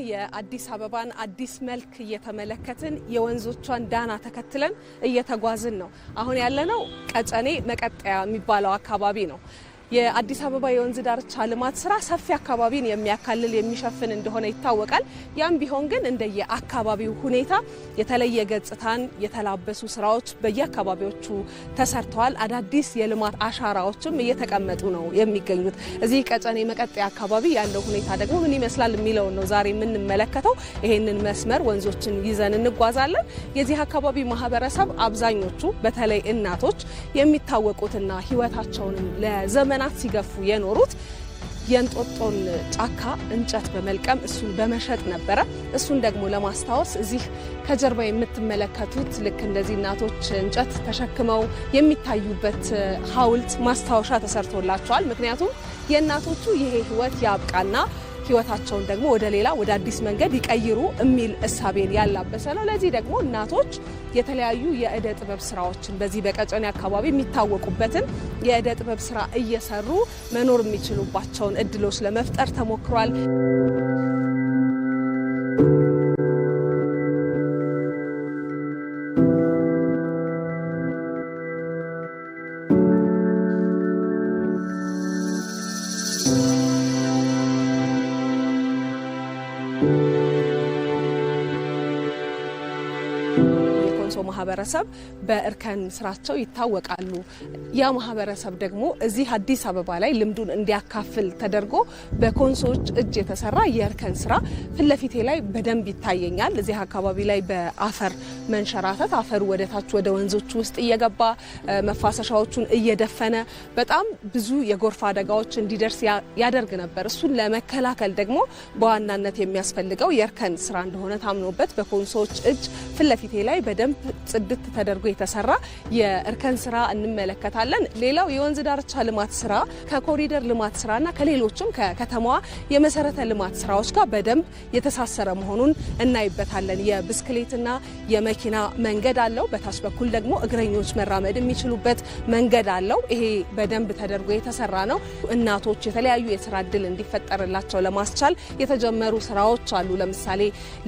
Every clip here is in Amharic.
የአዲስ አበባን አዲስ መልክ እየተመለከትን የወንዞቿን ዳና ተከትለን እየተጓዝን ነው። አሁን ያለነው ቀጨኔ መቀጠያ የሚባለው አካባቢ ነው። የአዲስ አበባ የወንዝ ዳርቻ ልማት ስራ ሰፊ አካባቢን የሚያካልል የሚሸፍን እንደሆነ ይታወቃል። ያም ቢሆን ግን እንደየአካባቢው ሁኔታ የተለየ ገጽታን የተላበሱ ስራዎች በየአካባቢዎቹ ተሰርተዋል። አዳዲስ የልማት አሻራዎችም እየተቀመጡ ነው የሚገኙት። እዚህ ቀጨኔ መቀጠያ አካባቢ ያለው ሁኔታ ደግሞ ምን ይመስላል የሚለውን ነው ዛሬ የምንመለከተው። ይሄንን መስመር ወንዞችን ይዘን እንጓዛለን። የዚህ አካባቢ ማህበረሰብ አብዛኞቹ በተለይ እናቶች የሚታወቁትና ህይወታቸውንም ለዘመናት ሲገፉ የኖሩት የእንጦጦን ጫካ እንጨት በመልቀም እሱን በመሸጥ ነበረ። እሱን ደግሞ ለማስታወስ እዚህ ከጀርባ የምትመለከቱት ልክ እንደዚህ እናቶች እንጨት ተሸክመው የሚታዩበት ሐውልት ማስታወሻ ተሰርቶላቸዋል። ምክንያቱም የእናቶቹ ይሄ ህይወት ያብቃና ህይወታቸውን ደግሞ ወደ አዲስ መንገድ ይቀይሩ የሚል እሳቤን ያላበሰ ነው። ለዚህ ደግሞ እናቶች የተለያዩ የእደ ጥበብ ስራዎችን በዚህ በቀጨኔ አካባቢ የሚታወቁበትን የእደ ጥበብ ስራ እየሰሩ መኖር የሚችሉባቸውን እድሎች ለመፍጠር ተሞክሯል። ማህበረሰብ በእርከን ስራቸው ይታወቃሉ። ያ ማህበረሰብ ደግሞ እዚህ አዲስ አበባ ላይ ልምዱን እንዲያካፍል ተደርጎ በኮንሶዎች እጅ የተሰራ የእርከን ስራ ፍለፊቴ ላይ በደንብ ይታየኛል። እዚህ አካባቢ ላይ በአፈር መንሸራተት አፈሩ ወደ ታች ወደ ወንዞች ውስጥ እየገባ መፋሰሻዎቹን እየደፈነ በጣም ብዙ የጎርፍ አደጋዎች እንዲደርስ ያደርግ ነበር። እሱን ለመከላከል ደግሞ በዋናነት የሚያስፈልገው የእርከን ስራ እንደሆነ ታምኖበት በኮንሶዎች እጅ ፍለፊቴ ላይ በደንብ ጽድት ተደርጎ የተሰራ የእርከን ስራ እንመለከታለን። ሌላው የወንዝ ዳርቻ ልማት ስራ ከኮሪደር ልማት ስራና ከሌሎችም ከከተማዋ የመሰረተ ልማት ስራዎች ጋር በደንብ የተሳሰረ መሆኑን እናይበታለን። የብስክሌትና የመኪና መንገድ አለው። በታች በኩል ደግሞ እግረኞች መራመድ የሚችሉበት መንገድ አለው። ይሄ በደንብ ተደርጎ የተሰራ ነው። እናቶች የተለያዩ የስራ እድል እንዲፈጠርላቸው ለማስቻል የተጀመሩ ስራዎች አሉ። ለምሳሌ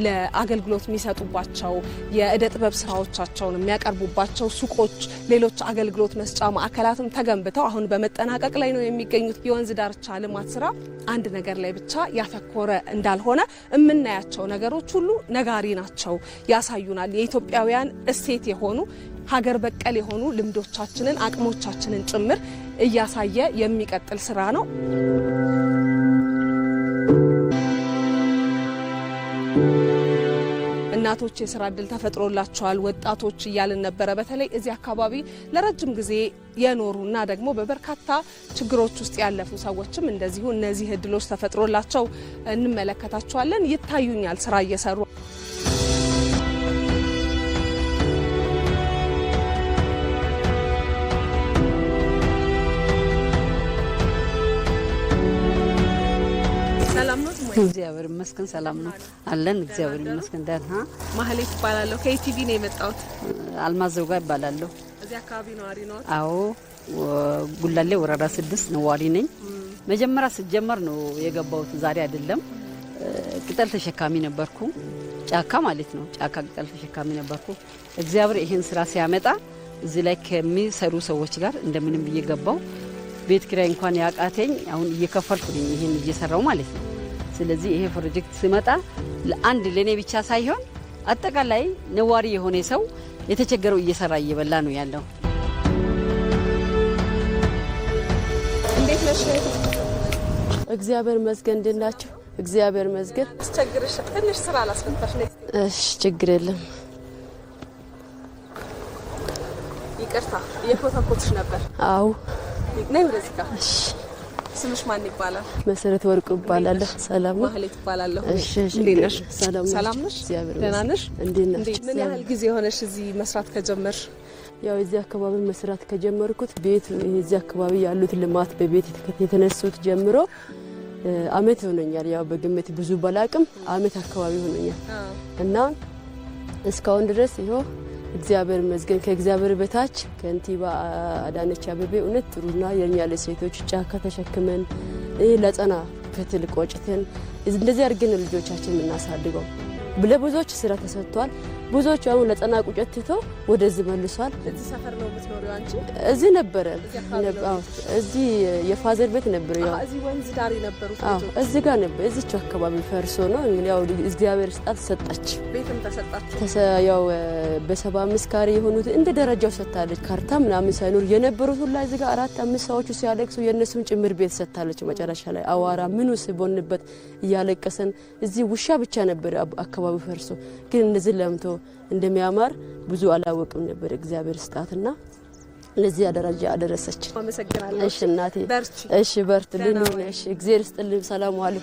ለአገልግሎት የሚሰጡባቸው የእደ ጥበብ ስራዎቻቸውን የሚያቀርቡባቸው ሱቆች፣ ሌሎች አገልግሎት መስጫ ማዕከላትም ተገንብተው አሁን በመጠናቀቅ ላይ ነው የሚገኙት። የወንዝ ዳርቻ ልማት ስራ አንድ ነገር ላይ ብቻ ያተኮረ እንዳልሆነ የምናያቸው ነገሮች ሁሉ ነጋሪ ናቸው፣ ያሳዩናል። የኢትዮጵያውያን እሴት የሆኑ ሀገር በቀል የሆኑ ልምዶቻችንን አቅሞቻችንን ጭምር እያሳየ የሚቀጥል ስራ ነው። እናቶች የስራ እድል ተፈጥሮላቸዋል፣ ወጣቶች እያልን ነበረ። በተለይ እዚህ አካባቢ ለረጅም ጊዜ የኖሩና ደግሞ በበርካታ ችግሮች ውስጥ ያለፉ ሰዎችም እንደዚሁ እነዚህ እድሎች ተፈጥሮላቸው እንመለከታቸዋለን። ይታዩኛል ስራ እየሰሩ። እግዚአብሔር ይመስገን ሰላም ነው አለን። እግዚአብሔር ይመስገን ደህና። ማህሌት ይባላለሁ። ከኢቲቪ ነው የመጣሁት። አልማዝ ዘውጋ ይባላለሁ። እዚህ አካባቢ ነዋሪ ነው? አዎ፣ ጉላሌ ወረዳ 6 ነዋሪ ነኝ። መጀመሪያ ሲጀመር ነው የገባሁት፣ ዛሬ አይደለም። ቅጠል ተሸካሚ ነበርኩ፣ ጫካ ማለት ነው። ጫካ ቅጠል ተሸካሚ ነበርኩ። እግዚአብሔር ይሄን ስራ ሲያመጣ እዚህ ላይ ከሚሰሩ ሰዎች ጋር እንደምንም ብዬ ገባው። ቤት ኪራይ እንኳን ያቃተኝ አሁን እየከፈልኩ ነኝ፣ ይሄን እየሰራው ማለት ነው። ስለዚህ ይሄ ፕሮጀክት ሲመጣ ለአንድ ለኔ ብቻ ሳይሆን አጠቃላይ ነዋሪ የሆነ ሰው የተቸገረው እየሰራ እየበላ ነው ያለው። እንዴት ነሽ? እግዚአብሔር ይመስገን። እንዴት ናችሁ? እግዚአብሔር ይመስገን። አስቸግርሽ ትንሽ ስራ አላስፈታሽ ነኝ? እሺ፣ ችግር የለም። ይቅርታ እየኮተኮትሽ ነበር። አዎ፣ ነይ ወደዚህ ጋር። እሺ፣ ስምሽ ማን ይባላል? መሰረት ወርቁ ይባላል። ሰላም ነው? ማህሌት ይባላለሁ። እሺ፣ እንዴት ነሽ? ሰላም ነሽ? ደህና ነሽ? እንዴት ነሽ? ምን ያህል ጊዜ ሆነሽ እዚህ መስራት ከጀመርሽ? ያው እዚህ አካባቢ መስራት ከጀመርኩት ቤት እዚህ አካባቢ ያሉት ልማት በቤት የተነሱት ጀምሮ አመት ሆነኛል። ያው በግምት ብዙ ባላቅም አመት አካባቢ ሆነኛል እና እስካሁን ድረስ ይሄው እግዚአብሔር ይመስገን ከእግዚአብሔር በታች ከንቲባ አዳነች አቤቤ እውነት ጥሩና የኛ ለሴቶች ጫካ ተሸክመን ለጸና ፈትል ቆጭተን እንደዚህ አድርገን ልጆቻችን እናሳድገው ለብዙዎች ስራ ተሰጥቷል። ብዙዎች አሁን ለጸና ቁጭት ትቶ ወደዚህ መልሷል። እዚህ ሰፈር ነው የምትኖሪው አንቺ? እዚህ ነበረ። እዚህ የፋዘር ቤት ነበር። ያው እዚህ ወንዝ ዳር የነበሩት ልጆች እዚህ ጋር ነበር። እዚህች አካባቢ ፈርሶ ነው እንግዲህ ያው እግዚአብሔር ስጣት ሰጣች። ቤትም ተሰጣች። ያው በ75 ካሬ የሆኑት እንደ ደረጃው ሰጣለች። ካርታ ምናምን ሳይኖር የነበሩት ሁላ እዚህ ጋር 4-5 ሰዎቹ ሲያለቅሱ የነሱን ጭምር ቤት ሰጣለች። መጨረሻ ላይ አዋራ ምኑ ሲቦንበት እያለቀሰን እዚህ ውሻ ብቻ ነበር አካባቢ ፈርሶ ግን እንደዚህ ለምቶ እንደሚያማር ብዙ አላወቅም ነበር። እግዚአብሔር ስጣትና ለዚህ ደረጃ አደረሰች። አመሰግናለሁ። እሺ እናቴ በርቺ። እሺ በርትልኝ። እሺ እግዚአብሔር ስጥልኝ። ሰላም ዋሉ።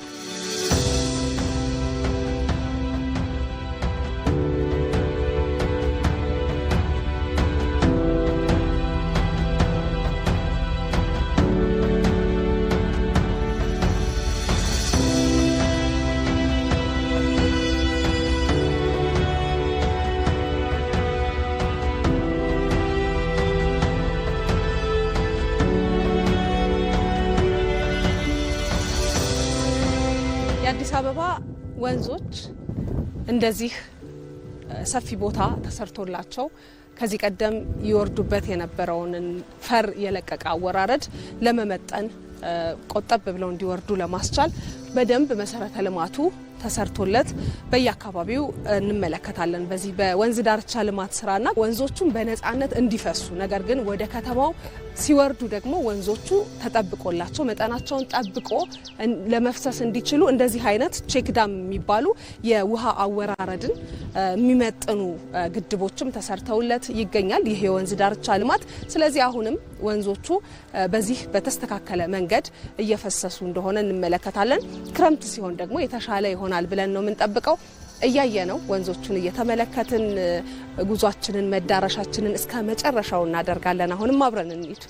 የአዲስ አበባ ወንዞች እንደዚህ ሰፊ ቦታ ተሰርቶላቸው ከዚህ ቀደም ይወርዱበት የነበረውን ፈር የለቀቀ አወራረድ ለመመጠን ቆጠብ ብለው እንዲወርዱ ለማስቻል በደንብ መሰረተ ልማቱ ተሰርቶለት በየአካባቢው እንመለከታለን። በዚህ በወንዝ ዳርቻ ልማት ስራና ወንዞቹን በነፃነት እንዲፈሱ ነገር ግን ወደ ከተማው ሲወርዱ ደግሞ ወንዞቹ ተጠብቆላቸው መጠናቸውን ጠብቆ ለመፍሰስ እንዲችሉ እንደዚህ አይነት ቼክ ዳም የሚባሉ የውሃ አወራረድን የሚመጥኑ ግድቦችም ተሰርተውለት ይገኛል ይህ የወንዝ ዳርቻ ልማት። ስለዚህ አሁንም ወንዞቹ በዚህ በተስተካከለ መንገድ እየፈሰሱ እንደሆነ እንመለከታለን። ክረምት ሲሆን ደግሞ የተሻለ ይሆናል ብለን ነው የምንጠብቀው። እያየ ነው ወንዞቹን እየተመለከትን ጉዟችንን መዳረሻችንን እስከ መጨረሻው እናደርጋለን። አሁንም አብረን እንሂድ።